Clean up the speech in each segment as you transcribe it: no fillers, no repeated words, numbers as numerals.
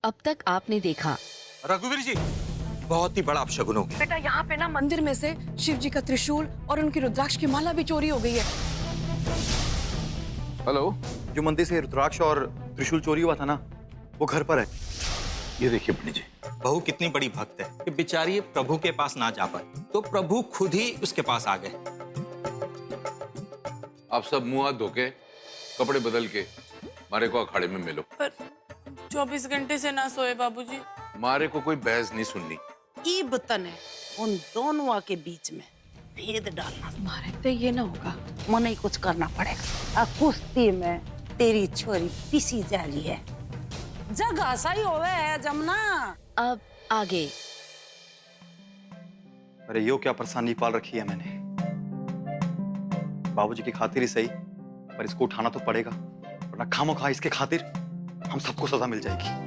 अब तक आपने देखा। रघुवीर जी, बहुत ही बड़ा अपशगुन हो गया। बेटा यहाँ पे ना मंदिर में से शिव जी का त्रिशूल और उनकी रुद्राक्ष की माला भी चोरी हो गई है। हेलो, जो मंदिर से रुद्राक्ष और त्रिशूल चोरी हुआ था ना, वो घर पर है। ये देखिए पंडित जी। बहू कितनी बड़ी भक्त है कि बेचारी प्रभु के पास ना जा पाई, तो प्रभु खुद ही उसके पास आ गए। आप सब मुंह हाथ धो के कपड़े बदल के मारे को अखाड़े में मिलो। पर 24 घंटे से ना सोए बाबूजी। मारे को कोई बहस नहीं सुननी। ईब तने उन दोनों के बीच में भेद डालना। मारे तो ये ना होगा, मने ही कुछ करना पड़ेगा। आ कुश्ती में तेरी छोरी पिसी जा रही है, जगह सही होवे है जमुना। अब आगे। अरे यो क्या परेशानी पाल रखी है मैंने। बाबूजी की खातिर ही सही, पर इसको उठाना तो पड़ेगा, वरना खामोखा इसके खातिर हम सबको सजा मिल जाएगी।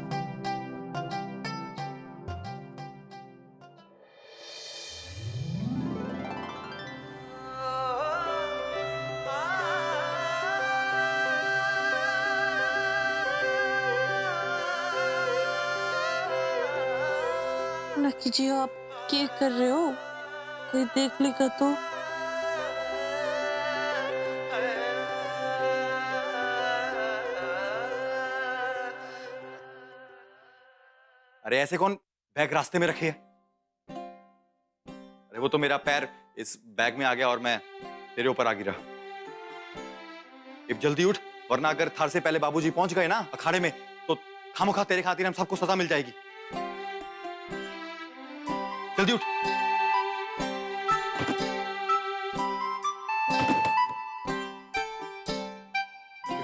लकी जी, आप क्या कर रहे हो? कोई देख लेगा तो? अरे ऐसे कौन बैग रास्ते में रखे है? अरे वो तो मेरा पैर इस बैग में आ गया और मैं तेरे ऊपर आ गिरा। अब जल्दी उठ, वरना अगर थार से पहले बाबूजी पहुंच गए ना अखाड़े में, तो खामोखा तेरे खातिर हम सबको सजा मिल जाएगी। जल्दी उठ।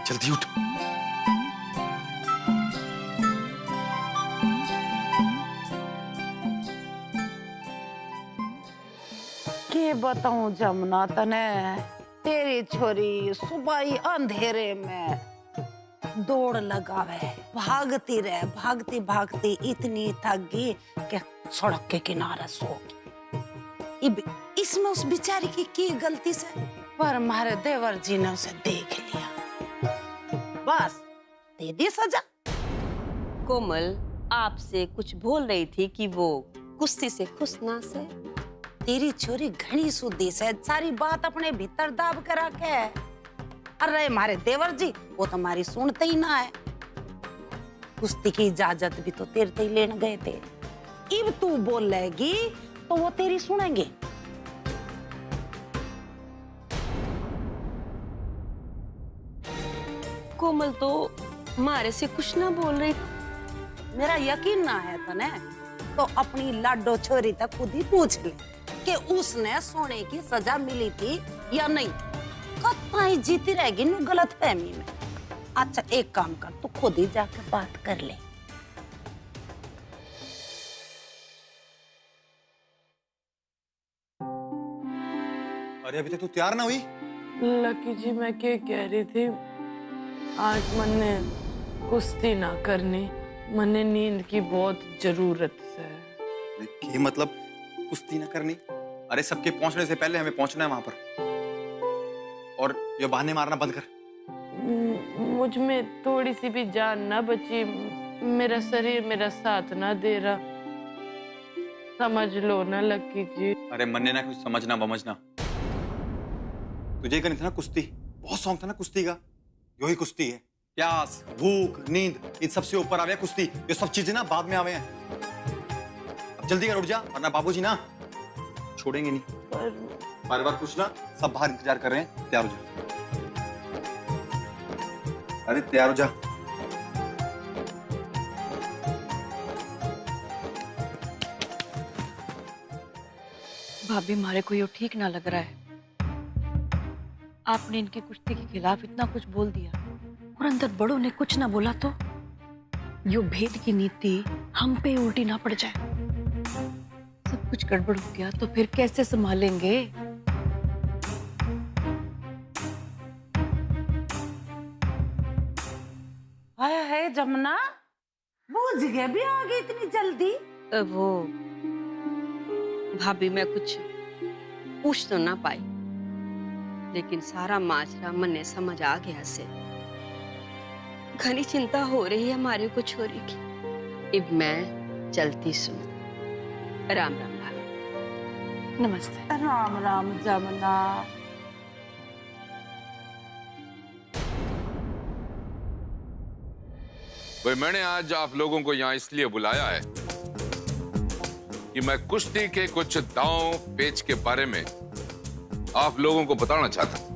जल्दी उठ। के बताऊं जमुना तने, तेरी छोरी सुबह ही अंधेरे में दौड़ लगावे, भागती रहे, भागती भागती इतनी थक गई कि सड़क के किनारे सो गई। इसमें उस बेचारी की गलती से, पर हमारे देवर जी ने उसे देख लिया, बस दे दी सजा। कोमल आपसे कुछ बोल रही थी कि वो कुश्ती से खुश ना से। तेरी छोरी घनी सुधी से सारी बात अपने भीतर दाब कर रखे। अरे हमारे देवर जी वो तुम्हारी सुनते ही ना है। कुश्ती की इजाजत भी तो तेरे से ही लेने गए थे। अब तू बोलेगी तो वो तेरी सुनेंगे। कोमल तो मारे से कुछ ना बोल रही। मेरा यकीन ना है तने तो अपनी लाडो छोरी तक खुद ही पूछ ले कि उसने सोने की सजा मिली थी या नहीं। कत्ता ही जीती रहेगी नु गलत फहमी में। अच्छा एक काम कर, तू खुद ही जाकर बात कर ले। अरे अभी तक तू तैयार ना हुई? लकी जी, मैं क्या कह रही थी, आज मन्ने कुश्ती ना करनी, मन्ने नींद की बहुत जरूरत है। ये मतलब कुश्ती ना करनी? अरे सबके पहुंचने से पहले हमें पहुंचना है वहां पर, और ये बहाने मारना बंद कर। मुझ में थोड़ी सी भी जान ना बची, मेरा शरीर मेरा साथ ना दे रहा, समझ लो ना लकी जी। अरे मन्ने ना कुछ समझना बमझना, तुझे करनी थी ना कुश्ती, बहुत शौक था ना कुश्ती का। यो ही कुश्ती है। प्यास, भूख, नींद, इन सबसे ऊपर आवे कुश्ती। ये सब चीजें ना बाद में आवे हैं। अब जल्दी कर, उठ जा, वरना बाबूजी ना छोड़ेंगे नहीं। बार बार पूछना, सब बाहर इंतजार कर रहे हैं, तैयार हो जा। अरे तैयार हो जा। भाभी मारे को ये ठीक ना लग रहा है। आपने इनकी कुश्ती के खिलाफ इतना कुछ बोल दिया और अंदर बड़ों ने कुछ ना बोला तो यो भेद की नीति हम पे उल्टी ना पड़ जाए। सब कुछ गड़बड़ हो गया तो फिर कैसे संभालेंगे? आया है जमुना, बूझ गए भी आ गई इतनी जल्दी। वो भाभी मैं कुछ पूछ तो ना पाई, लेकिन सारा माजरा मन्ने समझ आ गया से। घनी चिंता हो रही है हमारे को छोरी की। अब मैं चलती सुन। राम राम भाभी। नमस्ते। राम राम जमुना। भाई मैंने आज आप लोगों को यहाँ इसलिए बुलाया है कि मैं कुश्ती के कुछ दांव पेच के बारे में आप लोगों को बताना चाहता हूं।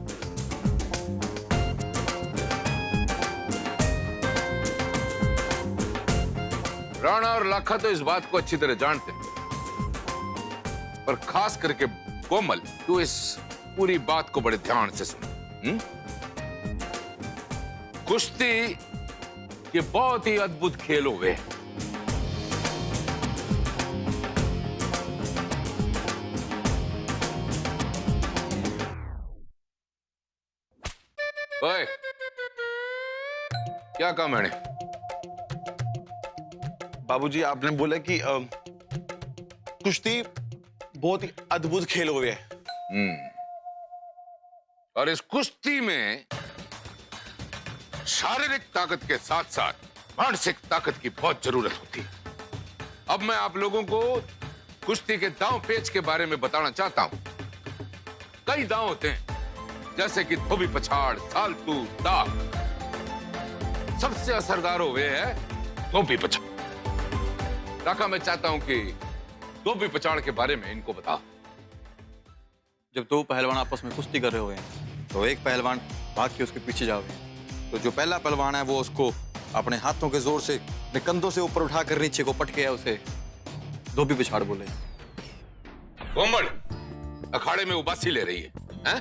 राणा और लाखा तो इस बात को अच्छी तरह जानते हैं, पर खास करके कोमल, तू इस पूरी बात को बड़े ध्यान से सुन। कुश्ती ये बहुत ही अद्भुत खेल हुए। ओए, क्या कहा मैंने? बाबूजी आपने बोला कि कुश्ती बहुत ही अद्भुत खेल हुए है। और इस कुश्ती में शारीरिक ताकत के साथ साथ मानसिक ताकत की बहुत जरूरत होती है। अब मैं आप लोगों को कुश्ती के दांव पेच के बारे में बताना चाहता हूं। कई दांव होते हैं, जैसे कि धोबी पछाड़, सालतू, दाग। सबसे असरदार हुए है धोबी पछाड़। राका, मैं चाहता हूं कि धोबी पछाड़ के बारे में इनको बताओ। जब दो पहलवान आपस में कुश्ती कर रहे हुए हैं तो एक पहलवान भाग के उसके पीछे जाओगे, तो जो पहला पहलवान है वो उसको अपने हाथों के जोर से अपने कंधों से ऊपर उठाकर नीचे को पटके है, उसे धोबी पिछाड़ बोले। कोमल अखाड़े में उबासी ले रही है, हैं?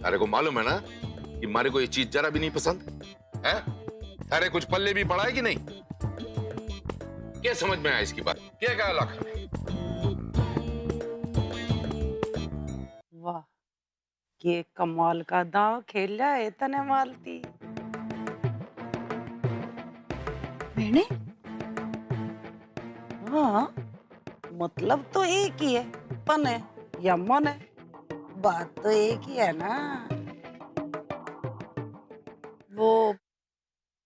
तारे को मालूम है ना कि मारे को ये चीज जरा भी नहीं पसंद है? तारे कुछ पल्ले भी पड़ा है कि नहीं? क्या समझ में आया इसकी बात? क्या कहा लाखा ने? वाह, ये कमाल का दांव खेला है तने मालती। मैंने हाँ, मतलब तो एक ही है, पन है या मन है, बात तो एक ही है ना। वो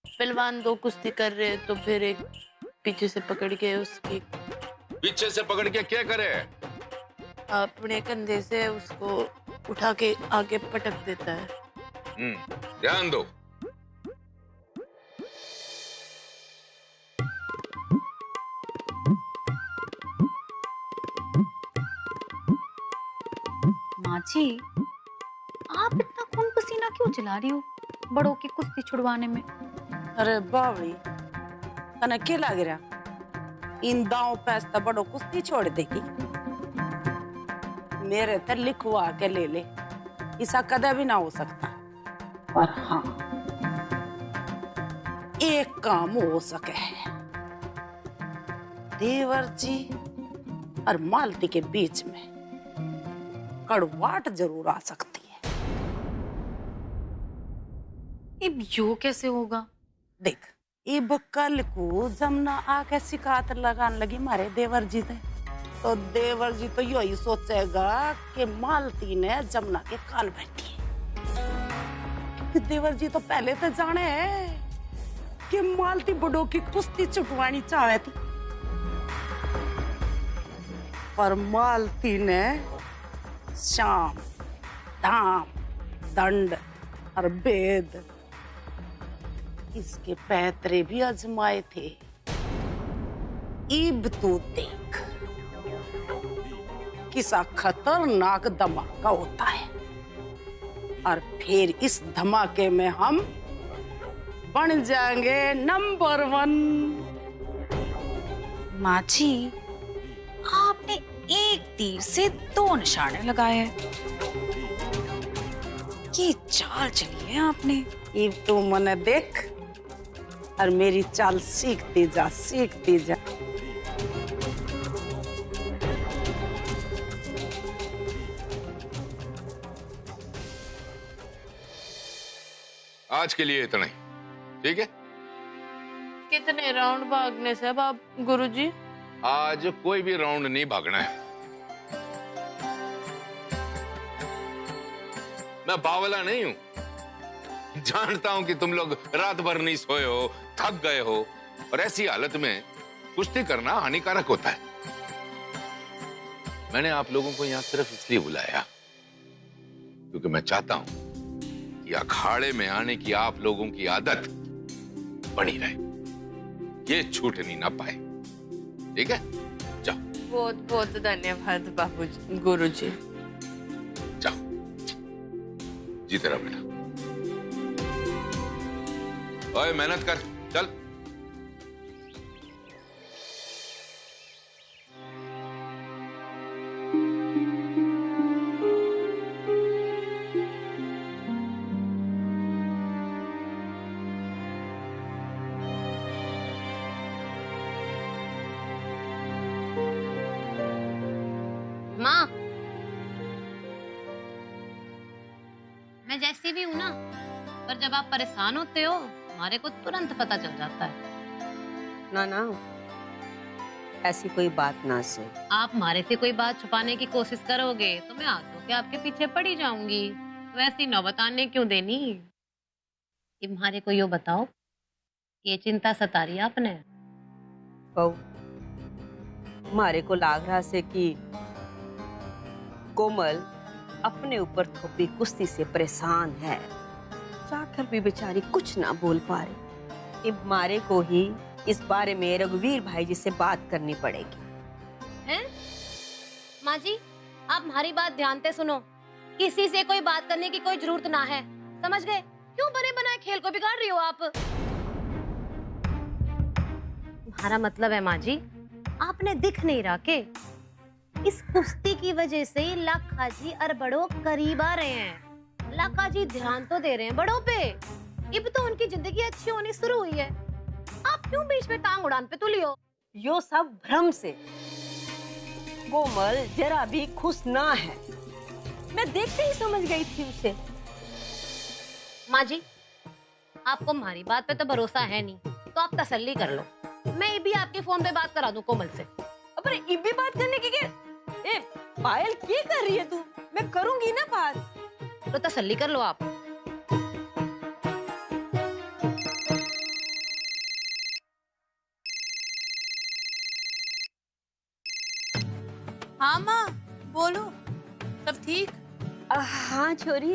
पहलवान दो कुश्ती कर रहे तो फिर एक पीछे से पकड़ के उसकी पीछे से पकड़ के क्या करे? अपने कंधे से उसको उठा के आगे पटक देता है। ध्यान दो। माँ जी, आप इतना खून पसीना क्यों चला रही हो बड़ों की कुश्ती छुड़वाने में? अरे बावड़ी, तने क्या लग रहा? इन दांव पैस तो बड़ो कुश्ती छोड़ देगी। मेरे ते लिखवा के ले ले, ऐसा कदे भी ना हो सकता। पर हाँ, एक काम हो सके है, देवर जी और मालती के बीच में कड़वाहट जरूर आ सकती है। अब यो कैसे होगा? देख, इब कल को जमुना आके शिकायत लगाने लगी मारे देवर जी से, तो देवर जी तो यही सोचेगा कि मालती ने जमुना के कान बैठी है। देवर जी तो पहले तो जाने कि मालती बड़ों की कुश्ती छुटवानी चाहे थी, पर मालती ने शाम, धाम, दंड और वेद इसके पैतरे भी आजमाए थे। इब तू देख किसा खतरनाक धमाका होता है, और फिर इस धमाके में हम बन जाएंगे नंबर 1। माँ जी, आपने एक तीर से 2 निशाने लगाए हैं। ये चाल चली है आपने। इब तू मने देख और मेरी चाल सीखती जा, सीखती जा। आज के लिए इतना ही, ठीक है? कितने राउंड भागने से अब आप गुरुजी? आज कोई भी राउंड नहीं भागना है। मैं बावला नहीं हूं। जानता हूं कि तुम लोग रात भर नहीं सोए हो, थक गए हो, और ऐसी हालत में कुश्ती करना हानिकारक होता है। मैंने आप लोगों को यहां सिर्फ इसलिए बुलाया क्योंकि मैं चाहता हूं कि अखाड़े में आने की आप लोगों की आदत बनी रहे, ये छूटनी ना पाए। ठीक है, जाओ। बहुत बहुत धन्यवाद बाबूजी, गुरुजी। जाओ, जीते रहो बेटा। ओए मेहनत कर, चल। माँ, मैं जैसी भी हूँ ना, पर जब आप परेशान होते हो हमारे को तुरंत पता चल जाता है। ना ना, ऐसी कोई बात ना से। आप हमारे से कोई बात छुपाने की कोशिश करोगे तो मैं आंसू के आपके पीछे पड़ी जाऊंगी। वैसी नौबत आने क्यों देनी। तुम्हारे को यो बताओ, ये चिंता सता रही आपने? बहू, हमारे को लाग रहा से कि कोमल अपने ऊपर थोपी कुश्ती से परेशान है, जाकर भी बेचारी कुछ ना बोल पा रही। अब हमारे को ही इस बारे में रघुवीर भाई जी से बात करनी पड़ेगी। हैं? माँ जी, आप हमारी बात ध्यान से सुनो। किसी से कोई बात करने की कोई जरूरत ना है, समझ गए? क्यों बने बनाए खेल को बिगाड़ रही हो आप? हमारा मतलब है माँ जी, आपने दिख नहीं रहा के इस कुश्ती की वजह से ही लाखा जी और बड़ों करीब आ रहे हैं। लाखा जी ध्यान तो दे रहे हैं बड़ों पे। अब तो उनकी जिंदगी अच्छी होनी शुरू हुई है, आप क्यों बीच में टांग उड़ान पे तुली हो? यो सब भ्रम से। कोमल जरा भी खुश ना है, मैं देखते ही समझ गई थी उसे। माँ जी, आपको हमारी बात पे तो भरोसा है नहीं, तो आप तसल्ली कर लो। मैं भी आपके फोन पे बात करा दूं कोमल से। अरे इब्बी बात करने की क्या? ए, पायल क्या कर रही है तू? मैं करूंगी ना बात। तो तसल्ली कर लो आप। हाँ माँ, बोलो, सब ठीक? हाँ छोरी,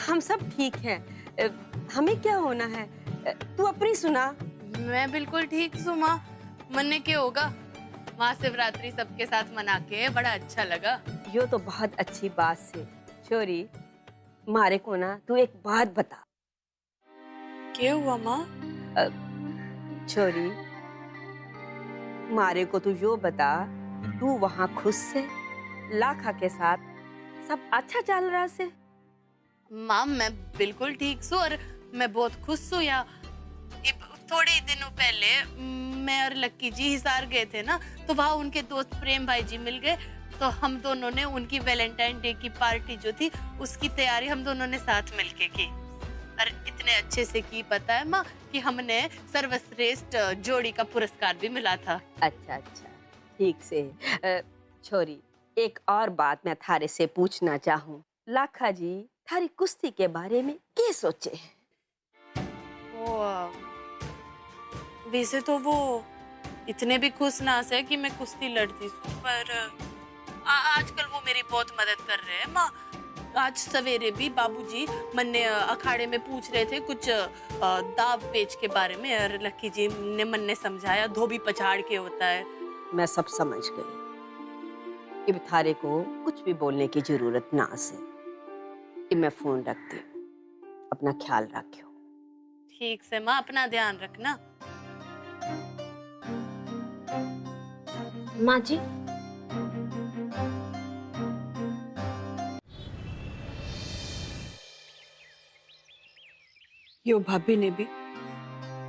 हम सब ठीक हैं। हमें क्या होना है, तू अपनी सुना। मैं बिल्कुल ठीक हूँ माँ। मन्ने क्या होगा, महाशिवरात्रि सबके साथ मना के बड़ा अच्छा लगा। यो तो बहुत अच्छी बात से। छोरी, मारे को ना तू एक बात बता। क्या हुआ माँ? छोरी, मारे को तू यो बता, तू वहाँ खुश से लाखा के साथ सब अच्छा चल रहा से? माँ मैं बिल्कुल ठीक हूँ और मैं बहुत खुश हूँ। या थोड़े ही दिनों पहले मैं और लक्की जी हिसार गए थे ना, तो वहाँ उनके दोस्त प्रेम भाई जी मिल गए। तो हम दोनों ने उनकी वैलेंटाइन डे की पार्टी जो थी उसकी तैयारी हम दोनों ने साथ मिलके की। और इतने अच्छे से की, पता है माँ, कि हमने सर्वश्रेष्ठ जोड़ी का पुरस्कार भी मिला था। अच्छा अच्छा, ठीक से। छोरी, एक और बात मैं थारे से पूछना चाहूँ। लाखा जी थारी कुश्ती के बारे में क्या सोचे हैं? वैसे तो वो इतने भी खुश ना है कि मैं कुश्ती लड़ती हूँ, पर आजकल वो मेरी बहुत मदद कर रहे हैं माँ। आज सवेरे भी बाबूजी मन्ने अखाड़े में पूछ रहे थे कुछ दाव पेच के बारे में, और लक्की जी ने मन्ने समझाया धोबी पछाड़ के होता है। मैं सब समझ गई। अब थारे को कुछ भी बोलने की जरूरत ना से। अब मैं फोन रखती हूँ, अपना ख्याल रखियो। ठीक से माँ, अपना ध्यान रखना। माँ जी, यो भाभी ने भी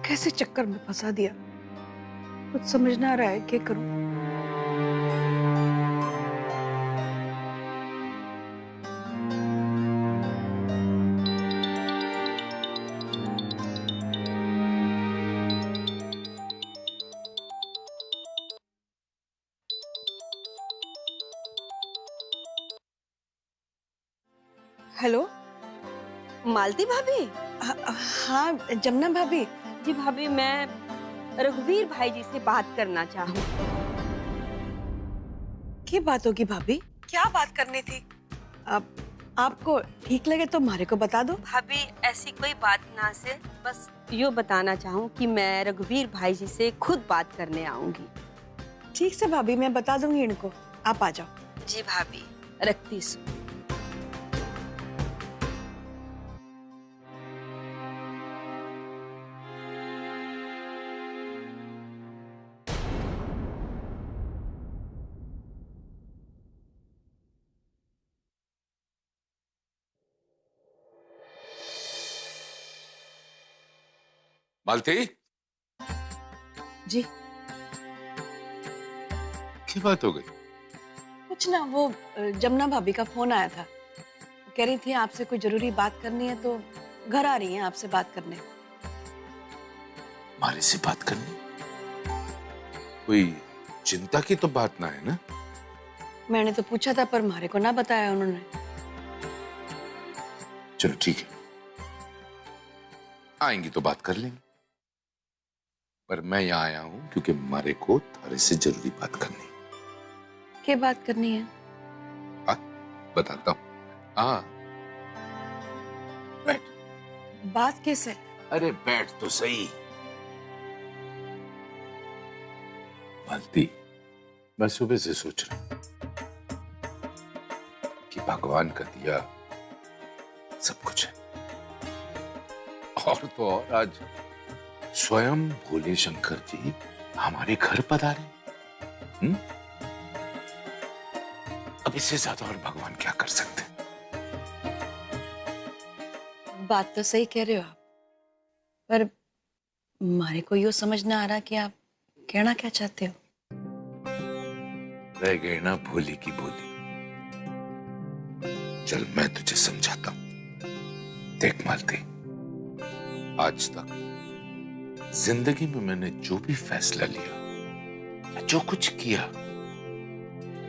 कैसे चक्कर में फंसा दिया, कुछ समझ ना रहा है क्या करूं। हेलो, मालती भाभी? हाँ जमुना भाभी। जी भाभी, मैं रघुवीर भाई जी से बात करना चाहूँ। क्या बात होगी भाभी? क्या बात करनी थी? अब आपको ठीक लगे तो मारे को बता दो। भाभी ऐसी कोई बात ना से, बस यो बताना चाहूँ कि मैं रघुवीर भाई जी से खुद बात करने आऊंगी। ठीक से भाभी, मैं बता दूंगी इनको, आप आ जाओ। जी भाभी, रखती सु। मालती, जी क्या बात हो गई? कुछ ना, वो जमुना भाभी का फोन आया था। वो कह रही थी आपसे कोई जरूरी बात करनी है, तो घर आ रही हैं आपसे बात करने। मारे से बात करनी? कोई चिंता की तो बात ना है ना? मैंने तो पूछा था पर मारे को ना बताया उन्होंने। चलो ठीक है, आएंगी तो बात कर लेंगे। पर मैं यहाँ आया हूं क्योंकि मारे को थारे से जरूरी बात करनी है। क्या बात करनी है? बताता हूँ। हाँ, बैठ। बात कैसे? अरे बैठ तो सही। मालती, मैं सुबह से सोच रहा हूं कि भगवान का दिया सब कुछ है, और तो और आज स्वयं भोले शंकर जी हमारे घर पधारे। अब इससे ज्यादा और भगवान क्या कर सकते हैं? बात तो सही कह रहे हो आप, पर मारे को यो समझ ना आ रहा कि आप कहना क्या चाहते हो। रह गए ना भोली की बोली। चल मैं तुझे समझाता हूं। देख मालती, आज तक जिंदगी में मैंने जो भी फैसला लिया या जो कुछ किया,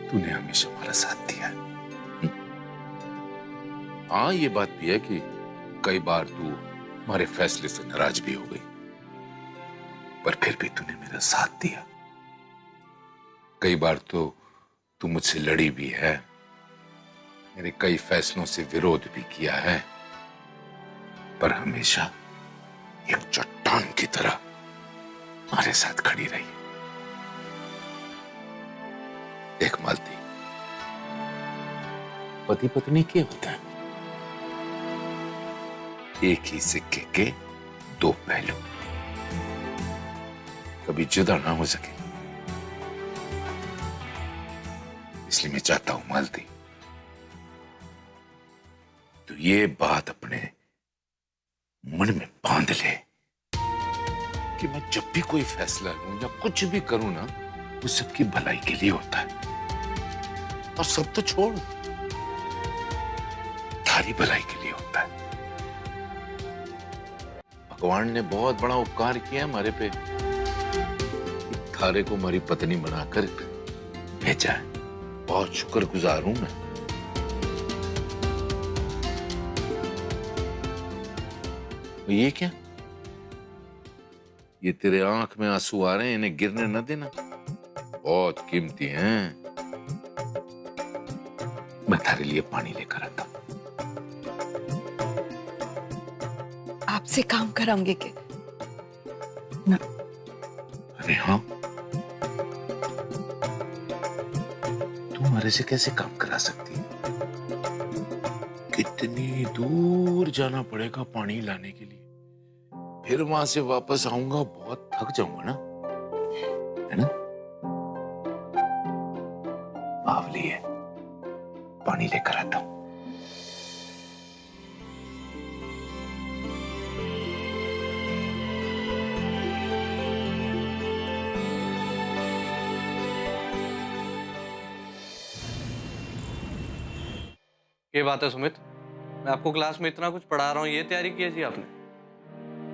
तूने हमेशा हमारा साथ दिया। हाँ, ये बात भी है कि कई बार तू हमारे फैसले से नाराज भी हो गई, पर फिर भी तूने मेरा साथ दिया। कई बार तो तू मुझसे लड़ी भी है, मेरे कई फैसलों से विरोध भी किया है, पर हमेशा एक चट्टान की तरह हमारे साथ खड़ी रही। देख मालती, पति पत्नी क्या होता है? एक ही सिक्के के दो पहलू, कभी जुदा ना हो सके। इसलिए मैं चाहता हूं मालती, तो ये बात अपने मन में बांध ले कि मैं जब भी कोई फैसला लूं या कुछ भी करूं ना, वो सबकी भलाई के लिए होता है। और सब तो छोड़, थारी भलाई के लिए होता है। भगवान ने बहुत बड़ा उपकार किया है हमारे पे, थारे को हमारी पत्नी बनाकर भेजा है। बहुत शुक्रगुजार हूं मैं। ये क्या? ये तेरे आंख में आंसू आ रहे हैं, इन्हें गिरने न देना, बहुत कीमती हैं। मैं तेरे लिए पानी लेकर आता हूं। आपसे काम कराऊंगी के ना? अरे हाँ, तू हमारे से कैसे काम करा सकती है? कितनी दूर जाना पड़ेगा पानी लाने के लिए, फिर वहां से वापस आऊंगा, बहुत थक जाऊंगा ना, है ना? बावली है, पानी लेकर आता हूं। ये बात है सुमित, मैं आपको क्लास में इतना कुछ पढ़ा रहा हूँ, ये तैयारी की है जी आपने?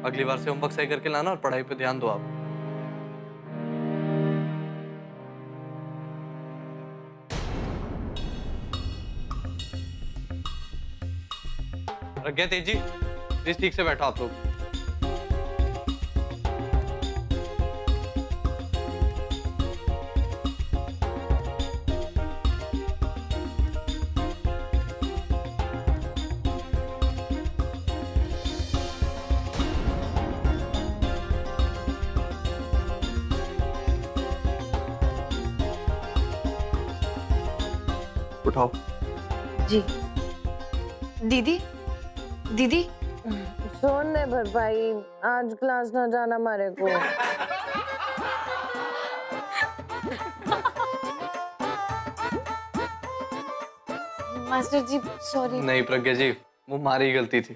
अगली बार से होमवर्क सही करके लाना और पढ़ाई पे ध्यान दो आप। प्रज्ञा तेजी, प्लीज ठीक से बैठो आप लोग। उठाओ। जी। दीदी दीदी सोने भर भाई आज क्लास ना जाना हमारे को। मास्टर जी सॉरी। नहीं प्रज्ञा जी, वो हमारी ही गलती थी।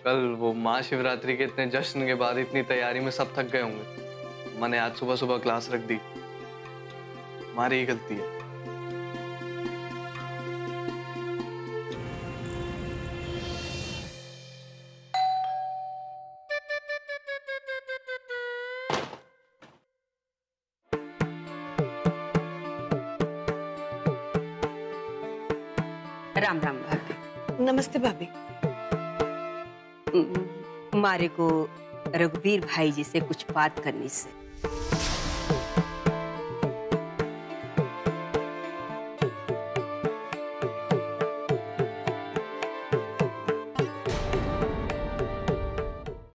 कल वो महाशिवरात्रि के इतने जश्न के बाद इतनी तैयारी में सब थक गए होंगे, मैंने आज सुबह सुबह क्लास रख दी। हमारी ही गलती है। राम राम भाभी। नमस्ते भाभी। हमारे को रघुवीर भाई जी से कुछ बात करनी से।